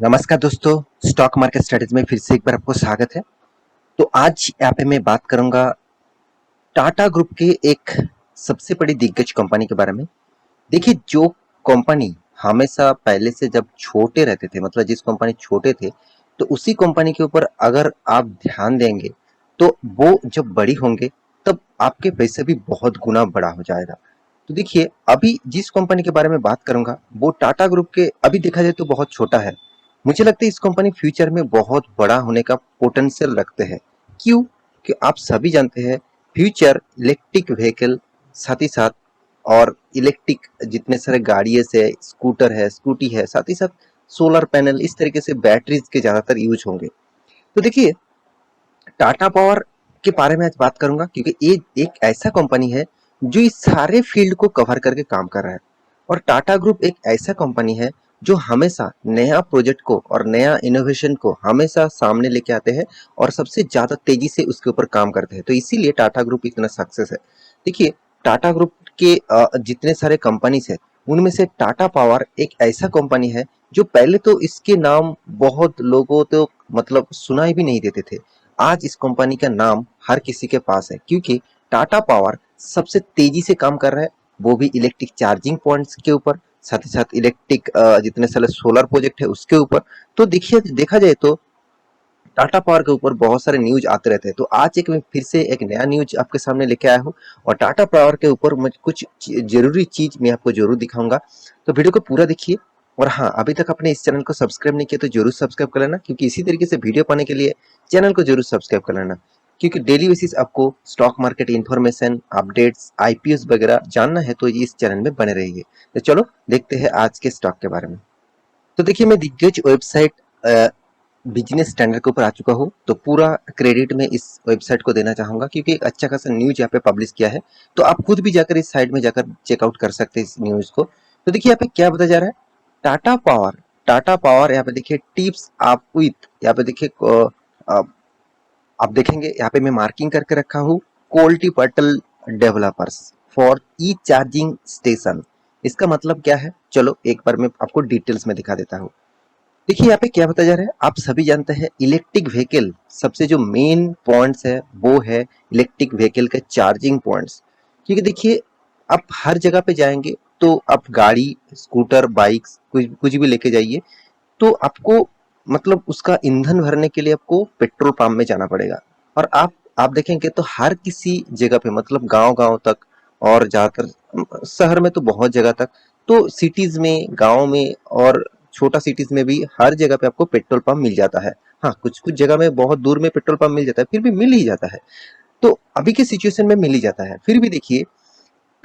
नमस्कार दोस्तों, stock market strategy में फिर से एक बार आपको स्वागत है। तो आज यहाँ पे मैं बात करूंगा टाटा ग्रुप के एक सबसे बड़ी दिग्गज कंपनी के बारे में। देखिए, जो कंपनी हमेशा पहले से जब छोटे रहते थे, मतलब जिस कंपनी छोटे थे, तो उसी कंपनी के ऊपर अगर आप ध्यान देंगे, तो वो जब बड़ी होंगे, तब आपके पैसे भी बहुत गुना बड़ा हो जाएगा। तो देखिए, अभी जिस कंपनी के बारे में बात करूंगा, वो टाटा ग्रुप के अभी देखा जाए तो बहुत छोटा है। मुझे लगता है इस कंपनी फ्यूचर में बहुत बड़ा होने का पोटेंशियल रखते हैं। क्यों? कि आप सभी जानते हैं, फ्यूचर इलेक्ट्रिक व्हीकल, साथ ही साथ और इलेक्ट्रिक जितने सारे गाड़ियाँ है, स्कूटर है, स्कूटी है, साथ ही साथ सोलर पैनल, इस तरीके से बैटरीज के ज़्यादातर यूज होंगे। तो देखिए, टाटा पावर के बारे में आज बात करूंगा, क्योंकि ये एक ऐसा कंपनी है जो इस सारे फील्ड को कवर करके काम कर रहा है। और टाटा ग्रुप एक ऐसा कंपनी है जो हमेशा नया प्रोजेक्ट को और नया इनोवेशन को हमेशा सामने लेके आते हैं और सबसे ज्यादा तेजी से उसके ऊपर काम करते हैं। तो इसीलिए टाटा ग्रुप इतना सक्सेस है। देखिए, टाटा ग्रुप के जितने सारे कंपनीज है, उनमें से टाटा पावर एक ऐसा कंपनी है जो पहले तो इसके नाम बहुत लोगों तो मतलब सुना ही भी नहीं देते थे। आज इस कंपनी का नाम हर किसी के पास है, क्योंकि टाटा पावर सबसे तेजी से काम कर रहा है, वो भी इलेक्ट्रिक चार्जिंग पॉइंट्स के ऊपर, साथ ही साथ इलेक्ट्रिक जितने सारे सोलर प्रोजेक्ट है उसके ऊपर। तो देखिए, देखा जाए तो टाटा पावर के ऊपर बहुत सारे न्यूज आते रहते हैं। तो आज एक मैं फिर से एक नया न्यूज आपके सामने लेके आया हूँ, और टाटा पावर के ऊपर मैं कुछ जरूरी चीज मैं आपको जरूर दिखाऊंगा। तो वीडियो को पूरा देखिए। और हाँ, अभी तक आपने इस चैनल को सब्सक्राइब नहीं किया तो जरूर सब्सक्राइब कर लेना, क्योंकि इसी तरीके से वीडियो पाने के लिए चैनल को जरूर सब्सक्राइब कर लेना। क्योंकि डेली बेसिस आपको stock market information, updates, IPS वगैरह जानना है तो इस चैनल में बने रहिए। तो चलो देखते हैं आज के स्टॉक के बारे में। तो देखिए, मैं दिग्गज वेबसाइट बिजनेस स्टैंडर्ड के ऊपर आ चुका हूँ, तो पूरा क्रेडिट मैं इस वेबसाइट को देना चाहूंगा, क्योंकि एक अच्छा खासा न्यूज यहाँ पे पब्लिश किया है। तो आप खुद भी जाकर इस साइट में जाकर चेकआउट कर सकते हैं इस न्यूज को। तो देखिए, यहाँ पे क्या बताया जा रहा है। टाटा पावर, टाटा पावर यहाँ पे देखिए टिप्स आप विथ, यहाँ पे देखिए आप देखेंगे यहाँ पे मैं मार्किंग करके रखा हूँ, quality portal developers for e charging station. इसका मतलब क्या है, चलो एक बार मैं आपको डिटेल्स में दिखा देता हूँ। देखिए, यहाँ पे क्या बताया जा रहा है, आप सभी जानते हैं इलेक्ट्रिक व्हीकल सबसे जो मेन पॉइंट्स है वो है इलेक्ट्रिक व्हीकल के चार्जिंग पॉइंट्स। क्योंकि देखिए, आप हर जगह पे जाएंगे तो आप गाड़ी, स्कूटर, बाइक्स कुछ कुछ भी लेके जाइए, तो आपको मतलब उसका ईंधन भरने के लिए आपको पेट्रोल पंप में जाना पड़ेगा। और आप देखेंगे तो हर किसी जगह पे, मतलब गांव गांव तक, और ज्यादातर शहर में तो बहुत जगह तक, तो सिटीज में, गांव में और छोटा सिटीज में भी हर जगह पे आपको पेट्रोल पंप मिल जाता है। हाँ, कुछ कुछ जगह में बहुत दूर में पेट्रोल पंप मिल जाता है, फिर भी मिल ही जाता है। तो अभी के सिचुएशन में मिल ही जाता है। फिर भी देखिए,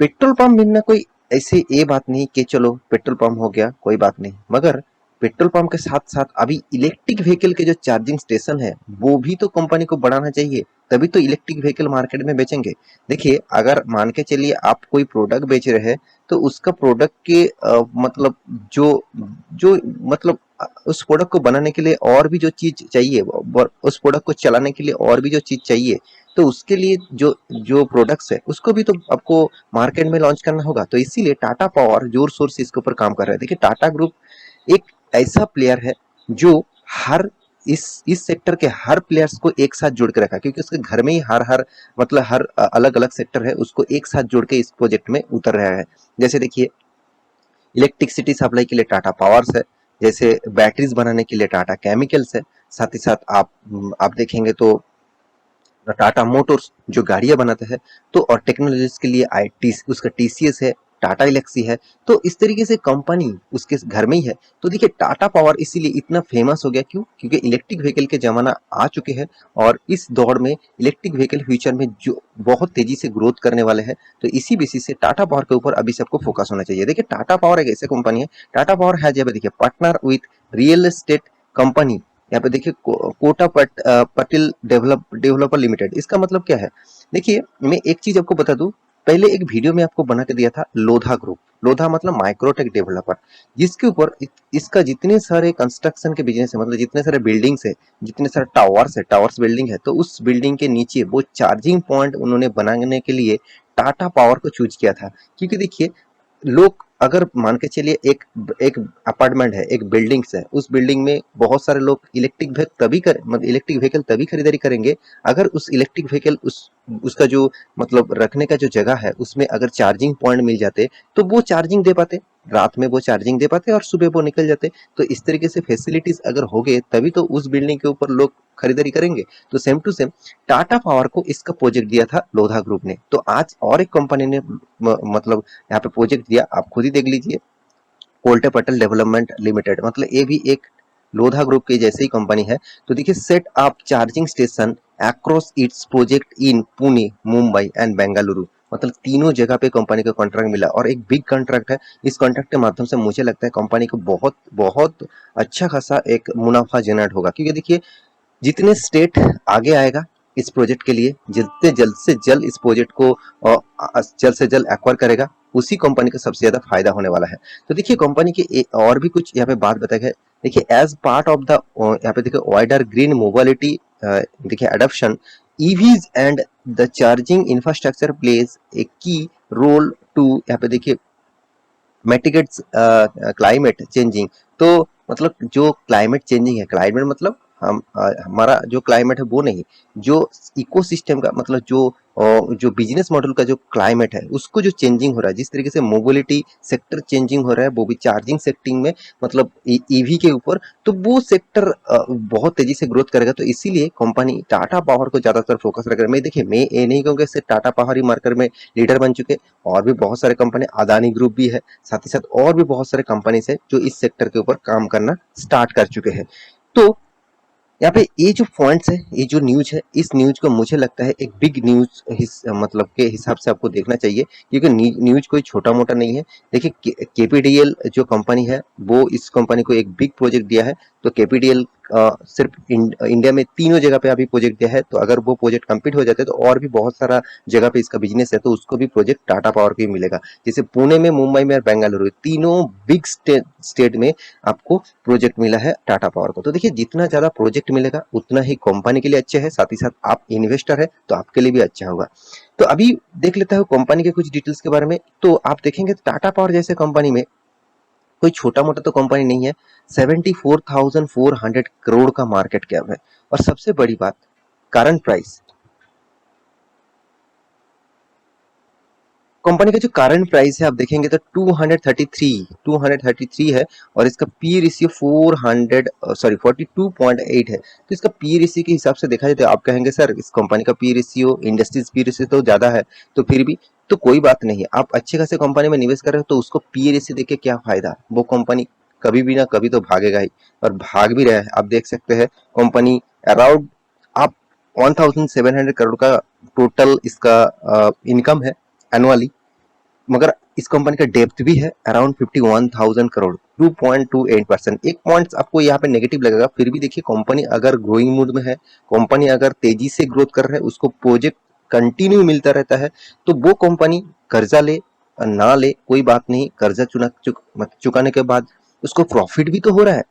पेट्रोल पंप मिलना कोई ऐसे ये बात नहीं कि चलो पेट्रोल पंप हो गया कोई बात नहीं, मगर पेट्रोल पंप के साथ साथ अभी इलेक्ट्रिक व्हीकल के जो चार्जिंग स्टेशन है वो भी तो कंपनी को बढ़ाना चाहिए, तभी तो इलेक्ट्रिक व्हीकल मार्केट में बेचेंगे। देखिए, अगर मान के चलिए आप कोई प्रोडक्ट बेच रहे हैं, तो उसका प्रोडक्ट के मतलब जो जो मतलब उस प्रोडक्ट को बनाने के लिए और भी जो चीज चाहिए, उस प्रोडक्ट को चलाने के लिए और भी जो चीज चाहिए, तो उसके लिए जो जो प्रोडक्ट्स है उसको भी तो आपको मार्केट में लॉन्च करना होगा। तो इसीलिए टाटा पावर जोर शोर से इसके ऊपर काम कर रहा है। देखिए, टाटा ग्रुप एक ऐसा प्लेयर है जो हर इस सेक्टर के हर प्लेयर्स को एक साथ जोड़ के रखा है, क्योंकि उसके घर में ही हर हर मतलब हर अलग अलग सेक्टर है, उसको एक साथ जोड़ के इस प्रोजेक्ट में उतर रहा है। जैसे देखिए, इलेक्ट्रिसिटी सप्लाई के लिए टाटा पावर्स है, जैसे बैटरीज बनाने के लिए टाटा केमिकल्स है, साथ ही साथ आप देखेंगे तो टाटा मोटर्स जो गाड़ियां बनाते हैं, तो और टेक्नोलॉजीज के लिए आई उसका टीसीएस है, टाटा इलेक्सी है। तो इस तरीके से कंपनी उसके घर में ही है। तो देखिए, टाटा पावर इसीलिए इतना फेमस हो गया, क्यों? क्योंकि इलेक्ट्रिक व्हीकल के जमाना आ चुके हैं, और इस दौर में इलेक्ट्रिक व्हीकल फ्यूचर में जो बहुत तेजी से ग्रोथ करने वाले हैं। तो इसी बेसिस से टाटा पावर के ऊपर अभी सबको फोकस होना चाहिए। देखिए, टाटा पावर एक ऐसी कंपनी है, टाटा पावर है जब देखिए partner with real estate company. यहाँ पे देखिए कोटा पटेल डेवलपर लिमिटेड, इसका मतलब क्या है? देखिए, मैं एक चीज आपको बता दूं, पहले एक वीडियो में आपको बना के दिया था लोधा ग्रुप। लोधा मतलब माइक्रोटेक डेवलपर, जिसके ऊपर इसका जितने सारे कंस्ट्रक्शन के बिजनेस है, मतलब जितने सारे बिल्डिंग्स है, जितने सारे टावर्स है, टावर्स बिल्डिंग है, तो उस बिल्डिंग के नीचे वो चार्जिंग पॉइंट उन्होंने बनाने के लिए टाटा पावर को चूज किया था। क्योंकि देखिए, लोग अगर मान के चलिए एक एक अपार्टमेंट है, एक बिल्डिंग्स है, उस बिल्डिंग में बहुत सारे लोग इलेक्ट्रिक व्हीकल तभी खरीदारी करेंगे अगर उस इलेक्ट्रिक व्हीकल उसका जो मतलब रखने का जो जगह है उसमें अगर चार्जिंग पॉइंट मिल जाते तो वो चार्जिंग दे पाते, रात में वो चार्जिंग दे पाते और सुबह वो निकल जाते। तो इस तरीके से फैसिलिटीज अगर हो गए तभी तो उस बिल्डिंग के ऊपर लोग खरीदारी करेंगे। तो same to same Tata power को इसका प्रोजेक्ट दिया था लोधा ग्रुप ने। तो आज और एक कंपनी ने मतलब यहाँ पे प्रोजेक्ट दिया, आप खुद ही देख लीजिए, कोल्टे पटेल डेवलपमेंट लिमिटेड, मतलब ये भी एक लोधा ग्रुप की जैसे ही कंपनी है। तो देखिए, set up charging station across its project in Pune, Mumbai and Bengaluru, मतलब तीनों जगह पे कंपनी को कॉन्ट्रैक्ट मिला और एक बिग कॉन्ट्रैक्ट है। इस कॉन्ट्रैक्ट के माध्यम से मुझे लगता है कंपनी को बहुत बहुत अच्छा खासा एक मुनाफा जनरेट होगा, क्योंकि देखिए जितने स्टेट आगे आएगा इस प्रोजेक्ट के लिए, जितने जल्द से जल्द इस प्रोजेक्ट को जल्द से जल्द एक्वायर करेगा, उसी कंपनी को सबसे ज्यादा फायदा होने वाला है। तो देखिए कंपनी के और भी कुछ यहाँ पे बात बताया गया है। देखिए एज पार्ट ऑफ द, यहाँ पे देखिए वाइडर ग्रीन मोबिलिटी, देखिए adoption, EVs and the charging infrastructure plays a की रोल टू, यहाँ पे देखिए मिटिगेट्स क्लाइमेट चेंजिंग। तो मतलब जो क्लाइमेट चेंजिंग है, क्लाइमेट मतलब हम हमारा जो क्लाइमेट है वो नहीं, जो इकोसिस्टम का मतलब जो बिजनेस मॉडल का जो क्लाइमेट है उसको जो चेंजिंग हो रहा है, जिस तरीके से मोबिलिटी सेक्टर चेंजिंग हो रहा है वो भी चार्जिंग सेक्टिंग में, मतलब ईवी के ऊपर, तो वो सेक्टर बहुत तेजी से ग्रोथ करेगा। तो इसीलिए कंपनी टाटा पावर को ज्यादातर फोकस रख रहा है। मैं देखिए मैं ये नहीं कहूँगा सिर्फ टाटा पावर ही मार्केट में लीडर बन चुके, और भी बहुत सारे कंपनी, अदानी ग्रुप भी है, साथ ही साथ और भी बहुत सारे कंपनीज है जो इस सेक्टर के ऊपर काम करना स्टार्ट कर चुके हैं। तो यहाँ पे ये जो पॉइंट्स है, ये जो न्यूज है, इस न्यूज को मुझे लगता है एक बिग न्यूज मतलब के हिसाब से आपको देखना चाहिए, क्योंकि न्यूज कोई छोटा मोटा नहीं है। देखिए केपीडीएल जो कंपनी है वो इस कंपनी को एक बिग प्रोजेक्ट दिया है। तो केपीडीएल सिर्फ इंडिया में तीनों जगह पे अभी प्रोजेक्ट दिया है, तो अगर वो प्रोजेक्ट कंप्लीट हो जाते हैं तो और भी बहुत सारा जगह पे इसका बिजनेस है, तो उसको भी प्रोजेक्ट टाटा पावर को ही मिलेगा। जैसे पुणे में, मुंबई में और बेंगलुरु, तीनों बिग स्टेट में आपको प्रोजेक्ट मिला है टाटा पावर को। तो देखिए जितना ज्यादा प्रोजेक्ट मिलेगा उतना ही कंपनी के लिए अच्छा है, साथ ही साथ आप इन्वेस्टर है तो आपके लिए भी अच्छा होगा। तो अभी देख लेता हूँ कंपनी के कुछ डिटेल्स के बारे में। तो आप देखेंगे टाटा पावर जैसे कंपनी में कोई छोटा मोटा तो कंपनी नहीं है, 74,400 करोड़ का मार्केट कैप है। और सबसे बड़ी बात, करंट प्राइस, कंपनी का जो करंट प्राइस है आप देखेंगे तो 233 है, और इसका पी रेशियो 42.8 है। तो इसका पी रेशियो के हिसाब से देखा जाए तो आप कहेंगे सर इस कंपनी का P ratio industries P ratio तो ज्यादा है, तो फिर भी तो कोई बात नहीं, आप अच्छे खासे कंपनी में निवेश कर रहे हो तो उसको पी रेशियो देख के क्या फायदा, वो कंपनी कभी भी ना कभी तो भागेगा ही, और भाग भी रहा है। आप देख सकते हैं कंपनी अराउंड आप 1700 करोड़ का टोटल इसका इनकम है एनुअली, मगर इस कंपनी का डेप्थ भी है अराउंड 51,000 करोड़, 2.28%। एक पॉइंट आपको यहाँ पे नेगेटिव लगेगा, फिर भी देखिए कंपनी अगर ग्रोइंग मूड में है, कंपनी अगर तेजी से ग्रोथ कर रहा है, उसको प्रोजेक्ट कंटिन्यू मिलता रहता है, तो वो कंपनी कर्जा ले ना ले कोई बात नहीं, कर्जा चुकाने के बाद उसको प्रॉफिट भी तो हो रहा है,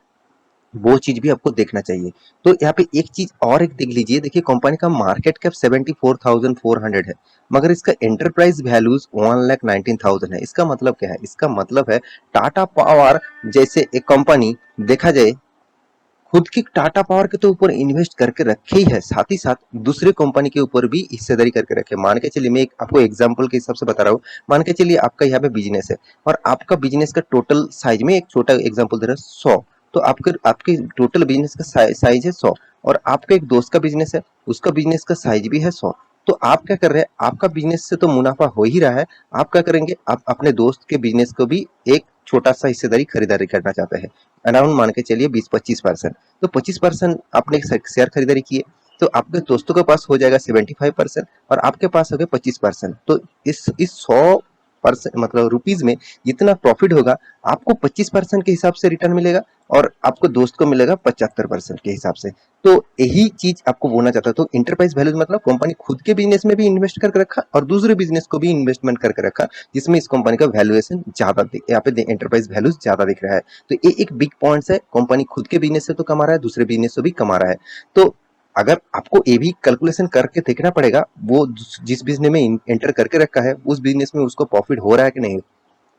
वो चीज भी आपको देखना चाहिए। तो यहाँ पे एक चीज और एक देख लीजिए, देखिए कंपनी का मार्केट कैप 74,400 है, मगर इसका एंटरप्राइज वैल्यूज 1,19,000 है। इसका मतलब क्या है, इसका मतलब है टाटा पावर जैसे एक कंपनी, देखा जाए खुद की टाटा पावर के तो ऊपर इन्वेस्ट करके रखे ही है, साथ ही साथ दूसरे कंपनी के ऊपर भी हिस्सेदारी करके रखे। मान के चलिए मैं एक आपको एग्जांपल के हिसाब से बता रहा हूँ, मान के चलिए आपका यहाँ पे बिजनेस है, और आपका बिजनेस का टोटल साइज में एक छोटा एग्जांपल दे रहा हूँ 100, तो आपके आपके टोटल बिजनेस का साइज है 100, और आपका एक दोस्त का बिजनेस है, उसका बिजनेस का साइज भी है 100। तो आप क्या कर रहे हैं, आपका बिजनेस से तो मुनाफा हो ही रहा है, आप क्या करेंगे, आप अपने दोस्त के बिजनेस को भी एक छोटा सा हिस्सेदारी खरीदारी करना चाहते हैं, अराउंड मान के चलिए 20-25%। तो 25% आपने शेयर खरीदारी किए, तो आपके दोस्तों के पास हो जाएगा 75%, और आपके पास हो गया 25%। तो इस 100% मतलब रुपीज में जितना प्रॉफिट होगा, आपको 25% के हिसाब से रिटर्न मिलेगा, और आपको दोस्त को मिलेगा 75% के हिसाब से। तो यही चीज आपको बोलना चाहता हूँ। तो इंटरप्राइज वैल्यू मतलब कंपनी खुद के बिजनेस में भी इन्वेस्ट करके रखा और दूसरे बिजनेस को भी इन्वेस्टमेंट करके रखा, जिसमें इस कंपनी का वैल्यूएशन ज्यादा यहाँ पे एंटरप्राइज वैल्यू ज्यादा दिख रहा है। तो ये एक बिग पॉइंट है, कंपनी खुद के बिजनेस से तो कमा रहा है, दूसरे बिजनेस से भी कमा रहा है। तो अगर आपको ये भी कैलकुलेशन करके देखना पड़ेगा, वो जिस बिजनेस में एंटर करके रखा है उस बिजनेस में उसको प्रॉफिट हो रहा है कि नहीं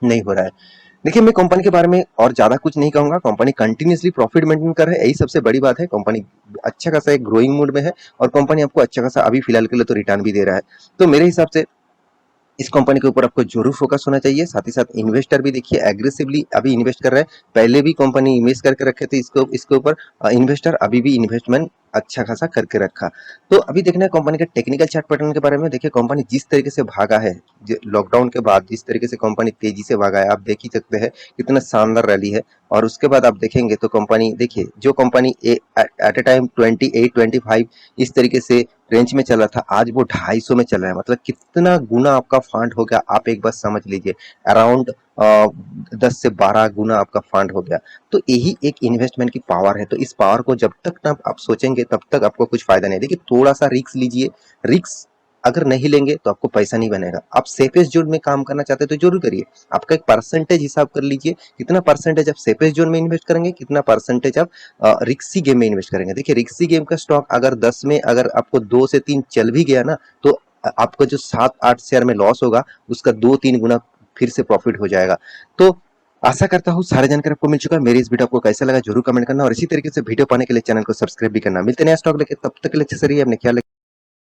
नहीं हो रहा है। देखिए, मैं कंपनी के बारे में और ज़्यादा कुछ नहीं कहूँगा, कंपनी कंटिन्यूअसली प्रॉफिट मेंटेन कर रहा है, यही सबसे बड़ी बात है। कंपनी अच्छा खासा एक ग्रोइंग मोड में है और कंपनी आपको अच्छा खासा अभी फिलहाल के लिए तो रिटर्न भी दे रहा है। तो मेरे हिसाब से इस कंपनी के ऊपर आपको जरूर फोकस होना चाहिए। साथ ही साथ इन्वेस्टर भी देखिए एग्रेसिवली अभी इन्वेस्ट कर रहे हैं। पहले भी कंपनी इन्वेस्ट करके रखे थे इसको इसके ऊपर, इन्वेस्टर अभी भी इन्वेस्टमेंट अच्छा खासा करके रखा। तो अभी देखना है कंपनी के टेक्निकल चार्ट पैटर्न के बारे में। देखिए कंपनी जिस तरीके से भागा है लॉकडाउन के बाद, जिस तरीके से कंपनी तेजी से भागा है, आप देख ही सकते हैं कितना शानदार रैली है। और उसके बाद आप देखेंगे तो कंपनी, देखिए जो कंपनी एट ए टाइम 28-25 इस तरीके से रेंज में चल रहा था, आज वो 250 में चल रहा है। मतलब कितना गुना आपका फंड हो गया, आप एक बार समझ लीजिए। अराउंड 10 से 12 गुना आपका फंड हो गया। तो यही एक इन्वेस्टमेंट की पावर है। तो इस पावर को जब तक ना आप सोचेंगे तब तक आपको कुछ फायदा नहीं। देखिए थोड़ा सा रिस्क लीजिए, रिस्क अगर नहीं लेंगे तो आपको पैसा नहीं बनेगा। आप सेफेस्ट जोन में काम करना चाहते हैं तो जरूर करिए। आपका एक परसेंटेज हिसाब कर लीजिए, कितना परसेंटेज आप सेफेस्ट जोन में इन्वेस्ट करेंगे, कितना परसेंटेज आप रिक्सी गेम में इन्वेस्ट करेंगे। देखिए रिक्सी गेम का स्टॉक अगर 10 में अगर आपको 2 से 3 चल भी गया ना, तो आपका जो 7-8 शेयर में लॉस होगा उसका 2-3 गुना फिर से प्रॉफिट हो जाएगा। तो आशा करता हूँ सारे जानकारी आपको मिल चुका है। मेरी इस वीडियो आपको कैसा लगा जरूर कमेंट करना और इसी तरीके से वीडियो पाने के लिए चैनल को सब्सक्राइब भी करना। मिलते हैं नया स्टॉक लेके, तब तक के लिए अच्छे से रहिए, अपने ख्याल रखिए।